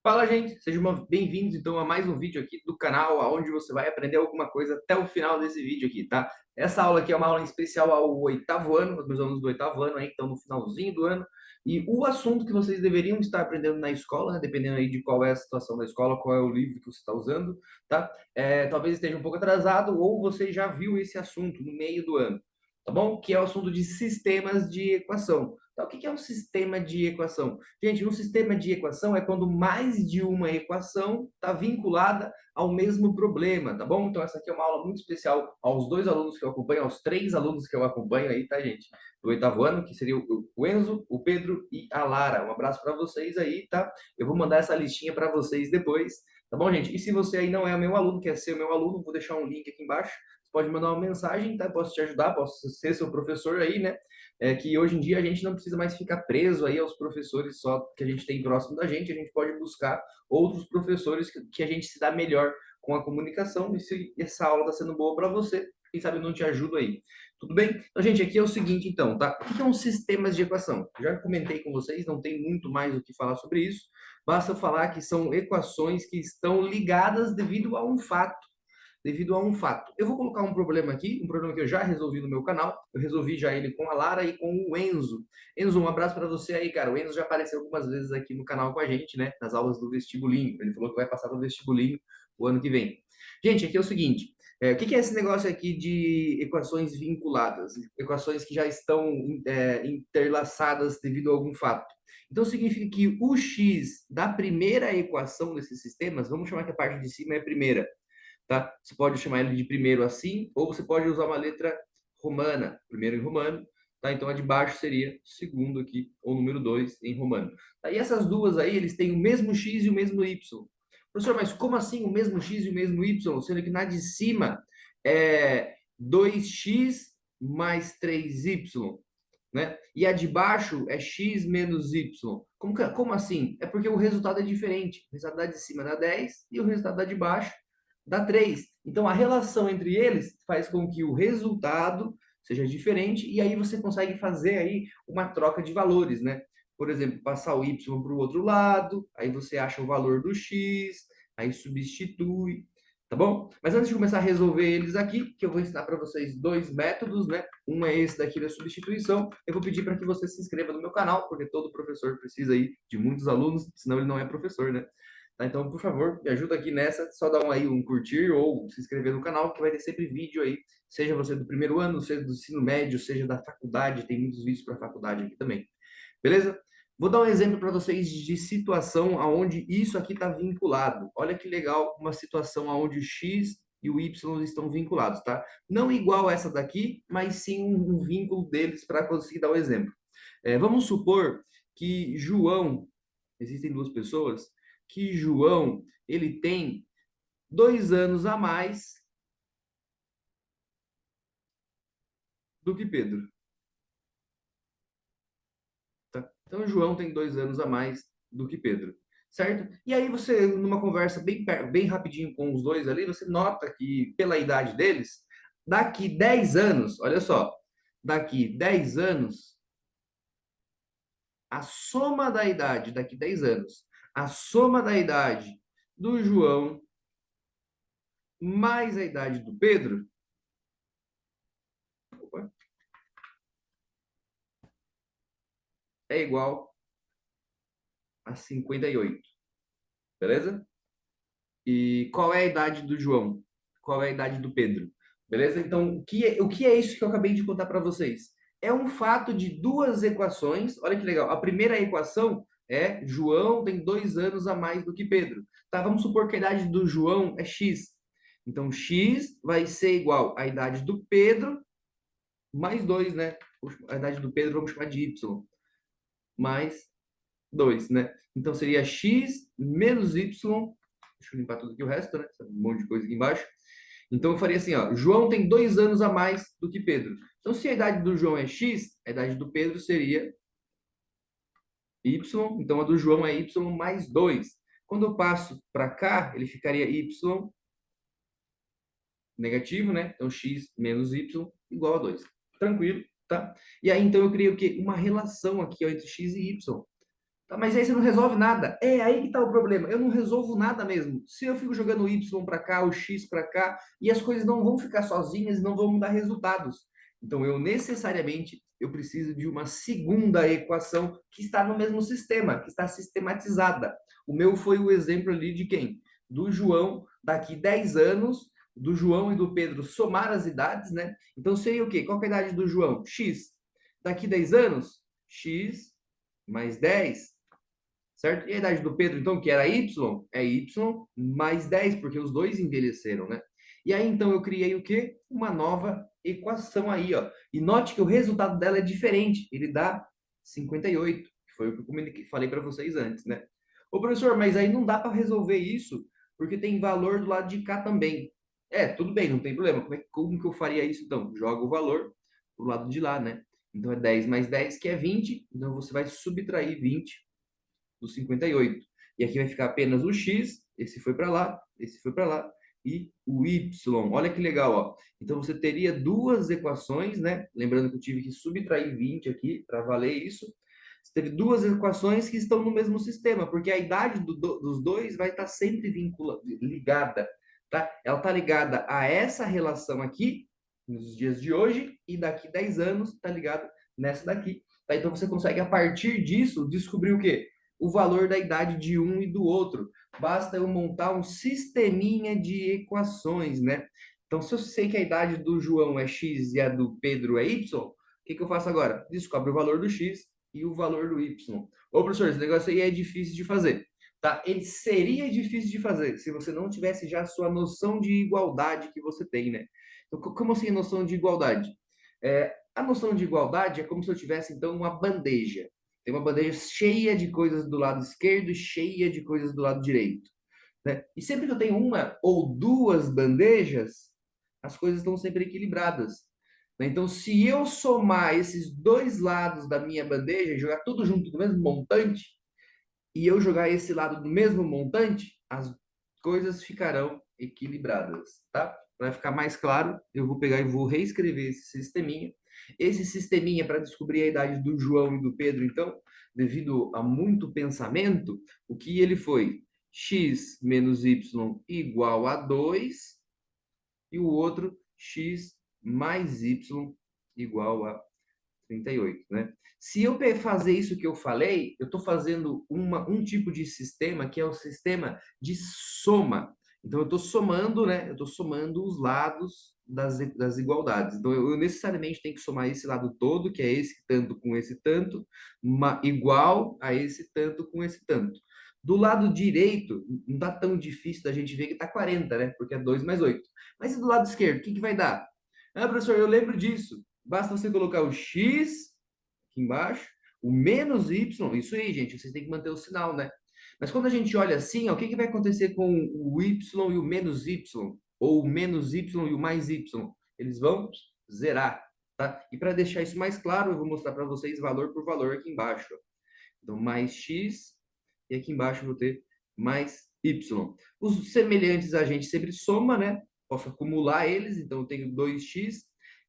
Fala, gente! Sejam bem-vindos, então, a mais um vídeo aqui do canal, onde você vai aprender alguma coisa até o final desse vídeo aqui, tá? Essa aula aqui é uma aula em especial ao oitavo ano, os meus alunos do oitavo ano aí, que estão no finalzinho do ano, e o assunto que vocês deveriam estar aprendendo na escola, né, dependendo aí de qual é a situação da escola, qual é o livro que você está usando, tá? Talvez esteja um pouco atrasado, ou você já viu esse assunto no meio do ano, tá bom? Que é o assunto de sistemas de equação. Então, o que é um sistema de equação? Gente, um sistema de equação é quando mais de uma equação está vinculada ao mesmo problema, tá bom? Então, essa aqui é uma aula muito especial aos dois alunos que eu acompanho, aos três alunos que eu acompanho aí, tá, gente? Do oitavo ano, que seria o Enzo, o Pedro e a Lara. Um abraço para vocês aí, tá? Eu vou mandar essa listinha para vocês depois, tá bom, gente? E se você aí não é meu aluno, quer ser meu aluno, vou deixar um link aqui embaixo. Você pode mandar uma mensagem, tá? Posso te ajudar, posso ser seu professor aí, né? Que hoje em dia a gente não precisa mais ficar preso aí aos professores só que a gente tem próximo da gente, a gente pode buscar outros professores que a gente se dá melhor com a comunicação, e se essa aula está sendo boa para você, quem sabe eu não te ajudo aí. Tudo bem? Então, gente, aqui é o seguinte, então, tá? O que são sistemas de equação? Já comentei com vocês, não tem muito mais o que falar sobre isso, basta falar que são equações que estão ligadas devido a um fato. Eu vou colocar um problema aqui, um problema que eu já resolvi no meu canal. Eu resolvi já ele com a Lara e com o Enzo. Enzo, um abraço para você aí, cara. O Enzo já apareceu algumas vezes aqui no canal com a gente, né? Nas aulas do vestibulinho. Ele falou que vai passar no vestibulinho o ano que vem. Gente, aqui é o seguinte. O que é esse negócio aqui de equações vinculadas? Equações que já estão interlaçadas devido a algum fato. Então, significa que o x da primeira equação desses sistemas, vamos chamar que a parte de cima é a primeira, tá? Você pode chamar ele de primeiro assim, ou você pode usar uma letra romana, primeiro em romano, tá? Então a de baixo seria segundo aqui, ou número 2 em romano. Tá? E essas duas aí, eles têm o mesmo x e o mesmo y. Professor, mas como assim o mesmo x e o mesmo y? Sendo que na de cima é 2x mais 3y, né? E a de baixo é x menos y. Como assim? É porque o resultado é diferente. O resultado da de cima dá 10 e o resultado da de baixo dá 3. Então, a relação entre eles faz com que o resultado seja diferente e aí você consegue fazer aí uma troca de valores, né? Por exemplo, passar o y para o outro lado, aí você acha o valor do x, aí substitui, tá bom? Mas antes de começar a resolver eles aqui, que eu vou ensinar para vocês dois métodos, né? Um é esse daqui da substituição. Eu vou pedir para que você se inscreva no meu canal, porque todo professor precisa aí de muitos alunos, senão ele não é professor, né? Tá? Então, por favor, me ajuda aqui nessa. Só dá aí um curtir ou se inscrever no canal, que vai ter sempre vídeo aí. Seja você do primeiro ano, seja do ensino médio, seja da faculdade. Tem muitos vídeos para faculdade aqui também. Beleza? Vou dar um exemplo para vocês de situação aonde isso aqui está vinculado. Olha que legal, uma situação onde o x e o y estão vinculados, tá? Não igual essa daqui, mas sim um vínculo deles para conseguir dar o um exemplo. Vamos supor que João, existem duas pessoas, que João ele tem 2 anos a mais do que Pedro. Tá? Então, João tem 2 anos a mais do que Pedro, certo? E aí você, numa conversa bem rapidinho com os dois ali, você nota que, pela idade deles, daqui 10 anos, olha só, daqui 10 anos, a soma da idade, daqui 10 anos, a soma da idade do João mais a idade do Pedro, é igual a 58, beleza? E qual é a idade do João? Qual é a idade do Pedro? Beleza? Então, o que é isso que eu acabei de contar para vocês? É um fato de duas equações. Olha que legal. A primeira equação é João tem 2 anos a mais do que Pedro. Tá? Vamos supor que a idade do João é x. Então, x vai ser igual à idade do Pedro mais 2, né? A idade do Pedro vamos chamar de y. Mais 2, né? Então, seria x menos y. Deixa eu limpar tudo aqui o resto, né? Um monte de coisa aqui embaixo. Então eu faria assim, ó, João tem 2 anos a mais do que Pedro. Então se a idade do João é x, a idade do Pedro seria y, então a do João é y mais 2. Quando eu passo para cá, ele ficaria y negativo, né? Então x menos y igual a 2. Tranquilo, tá? E aí então eu criei o quê? Uma relação aqui ó, entre x e y. Tá, mas aí você não resolve nada. É aí que tá o problema. Eu não resolvo nada mesmo. Se eu fico jogando o Y para cá, o X para cá, e as coisas não vão ficar sozinhas e não vão me dar resultados. Então eu necessariamente eu preciso de uma segunda equação que está no mesmo sistema, que está sistematizada. O meu foi o exemplo ali de quem? Do João, daqui 10 anos, do João e do Pedro somar as idades, né? Então seria o quê? Qual é a idade do João? X. Daqui 10 anos, X mais 10, certo? E a idade do Pedro, então, que era Y, é Y mais 10, porque os dois envelheceram, né? E aí, então, eu criei o quê? Uma nova equação aí, ó. E note que o resultado dela é diferente. Ele dá 58, que foi o que eu falei para vocês antes, né? Ô, professor, mas aí não dá para resolver isso, porque tem valor do lado de cá também. É, tudo bem, não tem problema. Como que eu faria isso, então? Joga o valor pro lado de lá, né? Então, é 10 mais 10, que é 20. Então, você vai subtrair 20 do 58. E aqui vai ficar apenas o x, esse foi para lá, esse foi para lá, e o y. Olha que legal, ó. Então você teria duas equações, né? Lembrando que eu tive que subtrair 20 aqui para valer isso. Você teve duas equações que estão no mesmo sistema, porque a idade dos dois vai estar sempre ligada, tá? Ela está ligada a essa relação aqui, nos dias de hoje, e daqui 10 anos está ligada nessa daqui. Tá? Então você consegue, a partir disso, descobrir o quê? O valor da idade de um e do outro. Basta eu montar um sisteminha de equações, né? Então, se eu sei que a idade do João é x e a do Pedro é y, o que que eu faço agora? Descobre o valor do x e o valor do y. Ô, professor, esse negócio aí é difícil de fazer, tá? Ele seria difícil de fazer se você não tivesse já a sua noção de igualdade que você tem, né? Então, como assim a noção de igualdade? A noção de igualdade é como se eu tivesse, então, uma bandeja. Tem uma bandeja cheia de coisas do lado esquerdo e cheia de coisas do lado direito, né? E sempre que eu tenho uma ou duas bandejas, as coisas estão sempre equilibradas, né? Então, se eu somar esses dois lados da minha bandeja e jogar tudo junto do mesmo montante, e eu jogar esse lado do mesmo montante, as coisas ficarão equilibradas, tá? Para ficar mais claro, eu vou pegar e vou reescrever esse sisteminha. Esse sisteminha, para descobrir a idade do João e do Pedro, então, devido a muito pensamento, o que ele foi? X menos Y igual a 2, e o outro x mais y igual a 38, né? Se eu fazer isso que eu falei, eu estou fazendo um tipo de sistema que é o sistema de soma. Então, eu estou somando, né? Eu estou somando os lados das igualdades. Então, eu necessariamente tenho que somar esse lado todo, que é esse tanto com esse tanto, igual a esse tanto com esse tanto. Do lado direito, não está tão difícil da gente ver que está 40, né? Porque é 2 mais 8. Mas e do lado esquerdo, o que vai dar? Ah, professor, eu lembro disso. Basta você colocar o x aqui embaixo, o menos y, isso aí, gente, vocês têm que manter o sinal, né? Mas quando a gente olha assim, ó, o que vai acontecer com o y e o menos y? Ou o menos y e o mais y? Eles vão zerar, tá? E para deixar isso mais claro, eu vou mostrar para vocês valor por valor aqui embaixo. Ó. Então, mais x, e aqui embaixo eu vou ter mais y. Os semelhantes a gente sempre soma, né? Posso acumular eles, então eu tenho 2x,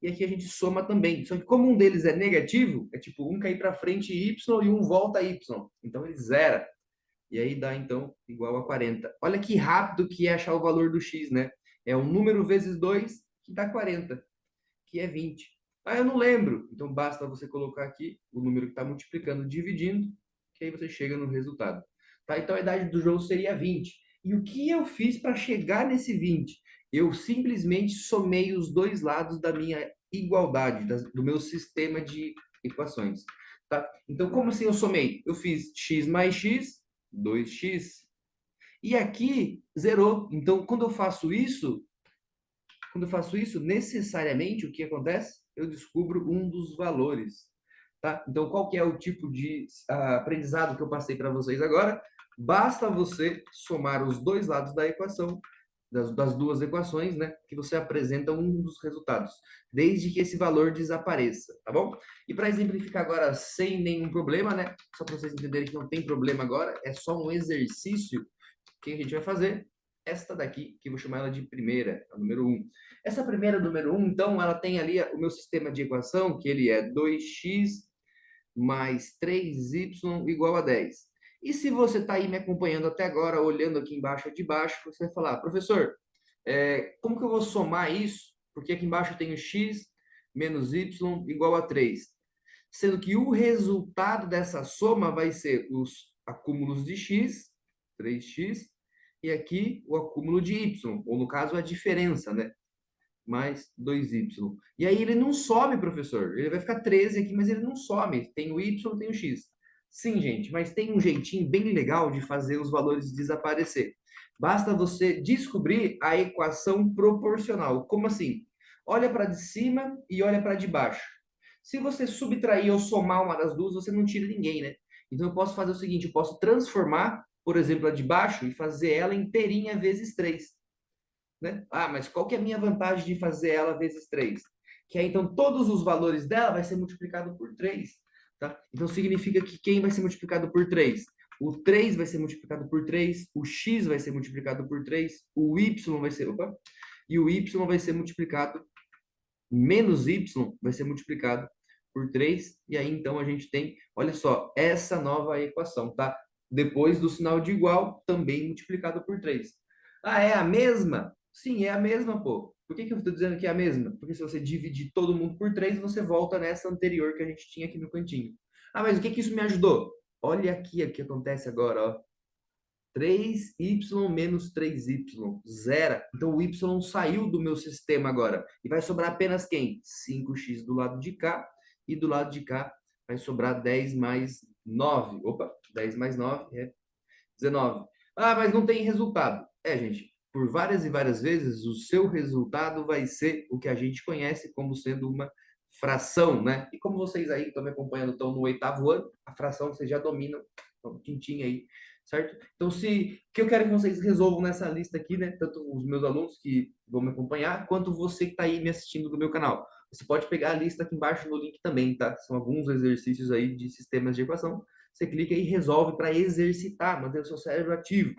e aqui a gente soma também. Só que como um deles é negativo, é tipo um cair para frente y e um volta y. Então ele zera. E aí dá, então, igual a 40. Olha que rápido que é achar o valor do x, né? É um número vezes 2 que dá 40, que é 20. Ah, eu não lembro. Então basta você colocar aqui o número que está multiplicando, dividindo, que aí você chega no resultado. Tá? Então a idade do João seria 20. E o que eu fiz para chegar nesse 20? Eu simplesmente somei os dois lados da minha igualdade, do meu sistema de equações. Tá? Então, como assim eu somei? Eu fiz x mais x, 2x. E aqui zerou. Então, quando eu faço isso, necessariamente o que acontece? Eu descubro um dos valores. Tá? Então, qual que é o tipo de aprendizado que eu passei para vocês agora? Basta você somar os dois lados da equação, das duas equações, né? Que você apresenta um dos resultados, desde que esse valor desapareça, tá bom? E para exemplificar agora sem nenhum problema, né? Só para vocês entenderem que não tem problema agora, é só um exercício que a gente vai fazer. Esta daqui, que eu vou chamar ela de primeira, a número 1. Essa primeira número 1, então, ela tem ali o meu sistema de equação, que ele é 2x mais 3y igual a 10. E se você está aí me acompanhando até agora, olhando aqui embaixo de baixo, você vai falar, professor, como que eu vou somar isso? Porque aqui embaixo eu tenho x menos y igual a 3. Sendo que o resultado dessa soma vai ser os acúmulos de x, 3x, e aqui o acúmulo de y, ou no caso a diferença, né? Mais 2y. E aí ele não some, professor. Ele vai ficar 13 aqui, mas ele não some. Tem o y, tem o x. Sim, gente, mas tem um jeitinho bem legal de fazer os valores desaparecer. Basta você descobrir a equação proporcional. Como assim? Olha para de cima e olha para de baixo. Se você subtrair ou somar uma das duas, você não tira ninguém, né? Então eu posso fazer o seguinte, eu posso transformar, por exemplo, a de baixo e fazer ela inteirinha vezes 3, né? Ah, mas qual que é a minha vantagem de fazer ela vezes 3? Que aí, então, todos os valores dela vai ser multiplicado por 3, tá? Então, significa que quem vai ser multiplicado por 3? O 3 vai ser multiplicado por 3, o x vai ser multiplicado por 3, o y vai ser, opa, e o y vai ser multiplicado, menos y vai ser multiplicado por 3, e aí, então, a gente tem, olha só, essa nova equação, tá? Depois do sinal de igual, também multiplicado por 3. Ah, é a mesma? Sim, é a mesma, pô. Por que que eu estou dizendo que é a mesma? Porque se você dividir todo mundo por 3, você volta nessa anterior que a gente tinha aqui no cantinho. Ah, mas o que que isso me ajudou? Olha aqui o que acontece agora, ó. 3y menos 3y, zero. Então o y saiu do meu sistema agora. E vai sobrar apenas quem? 5x do lado de cá. E do lado de cá vai sobrar 10 mais 9. Opa, 10 mais 9 é 19. Ah, mas não tem resultado. É, gente, por várias e várias vezes, o seu resultado vai ser o que a gente conhece como sendo uma fração, né? E como vocês aí que estão me acompanhando estão no 8º ano, a fração vocês já dominam, então, tintim aí, certo? Então, o que eu quero que vocês resolvam nessa lista aqui, né? Tanto os meus alunos que vão me acompanhar, quanto você que está aí me assistindo do meu canal. Você pode pegar a lista aqui embaixo no link também, tá? São alguns exercícios aí de sistemas de equação. Você clica e resolve para exercitar, manter o seu cérebro ativo,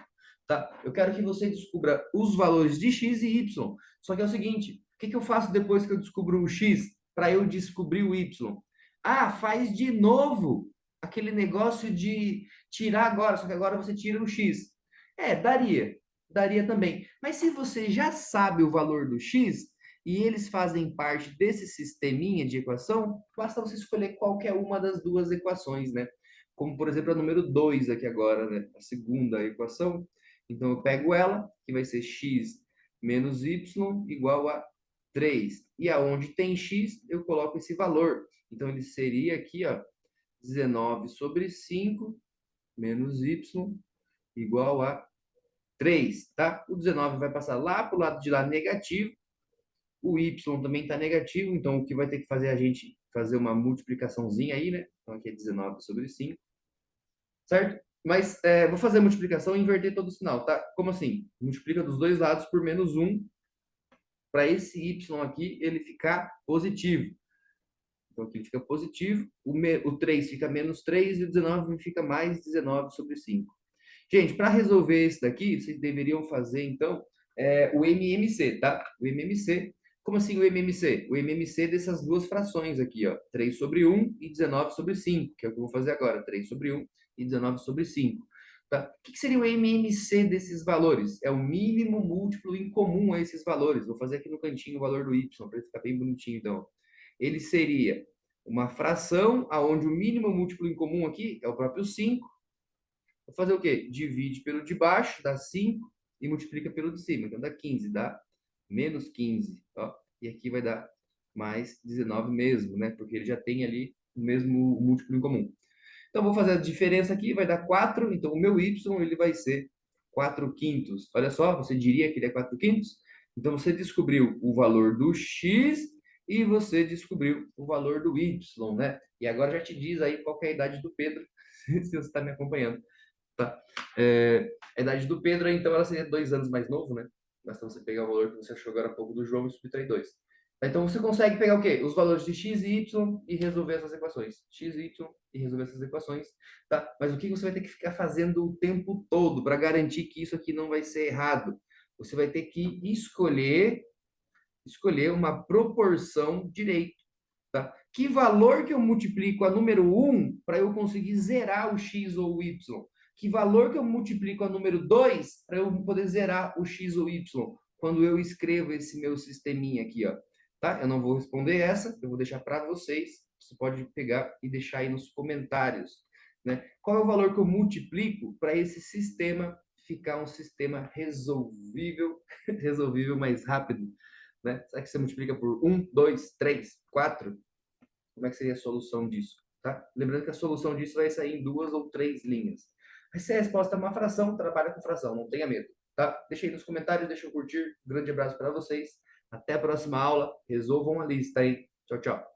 tá? Eu quero que você descubra os valores de x e y. Só que é o seguinte, o que que eu faço depois que eu descubro o x para eu descobrir o y? Ah, faz de novo aquele negócio de tirar agora, só que agora você tira o x. É, daria também. Mas se você já sabe o valor do x e eles fazem parte desse sisteminha de equação, basta você escolher qualquer uma das duas equações, né? Como, por exemplo, a número 2 aqui agora, né? A segunda equação. Então, eu pego ela, que vai ser x menos y igual a 3. E aonde tem x, eu coloco esse valor. Então, ele seria aqui, ó, 19 sobre 5 menos y igual a 3, tá? O 19 vai passar lá para o lado de lá negativo. O y também está negativo, então o que vai ter que fazer a gente fazer uma multiplicaçãozinha aí, né? Então, aqui é 19 sobre 5, certo? Mas vou fazer a multiplicação e inverter todo o sinal, tá? Como assim? Multiplica dos dois lados por menos 1, para esse y aqui ele ficar positivo. Então aqui fica positivo, o 3 fica menos 3 e o 19 fica mais 19 sobre 5. Gente, para resolver esse daqui, vocês deveriam fazer, então, o MMC, tá? O MMC. Como assim o MMC? O MMC dessas duas frações aqui, ó. 3 sobre 1 e 19 sobre 5, que é o que eu vou fazer agora. 3 sobre 1 e 19 sobre 5. Tá? O que seria o MMC desses valores? É o mínimo múltiplo em comum a esses valores. Vou fazer aqui no cantinho o valor do y, para ele ficar bem bonitinho, então. Ele seria uma fração onde o mínimo múltiplo em comum aqui é o próprio 5. Vou fazer o quê? Divide pelo de baixo, dá 5, e multiplica pelo de cima. Então, dá 15, dá menos 15. Ó, e aqui vai dar mais 19 mesmo, né? Porque ele já tem ali o mesmo múltiplo em comum. Então, vou fazer a diferença aqui, vai dar 4. Então, o meu y ele vai ser 4 quintos. Olha só, você diria que ele é 4 quintos? Então, você descobriu o valor do x e você descobriu o valor do y, né? E agora já te diz aí qual é a idade do Pedro, se você está me acompanhando. Tá? A idade do Pedro, então, ela seria 2 anos mais novo, né? Basta você pegar o valor que você achou agora há pouco do João e subtrair 2. Então, você consegue pegar o quê? Os valores de x e y e resolver essas equações. X e y e resolver essas equações, tá? Mas o que você vai ter que ficar fazendo o tempo todo para garantir que isso aqui não vai ser errado? Você vai ter que escolher uma proporção direito, tá? Que valor que eu multiplico a número 1 para eu conseguir zerar o x ou o y? Que valor que eu multiplico a número 2 para eu poder zerar o x ou y quando eu escrevo esse meu sisteminha aqui, ó. Tá? Eu não vou responder essa, eu vou deixar para vocês. Você pode pegar e deixar aí nos comentários, né? Qual é o valor que eu multiplico para esse sistema ficar um sistema resolvível, resolvível mais rápido, né? Será que você multiplica por 1, 2, 3, 4? Como é que seria a solução disso? Tá? Lembrando que a solução disso vai sair em 2 ou 3 linhas. Mas se a resposta é uma fração, trabalha com fração, não tenha medo. Tá? Deixa aí nos comentários, deixa eu curtir. Um grande abraço para vocês. Até a próxima aula. Resolvam a lista aí. Tchau, tchau.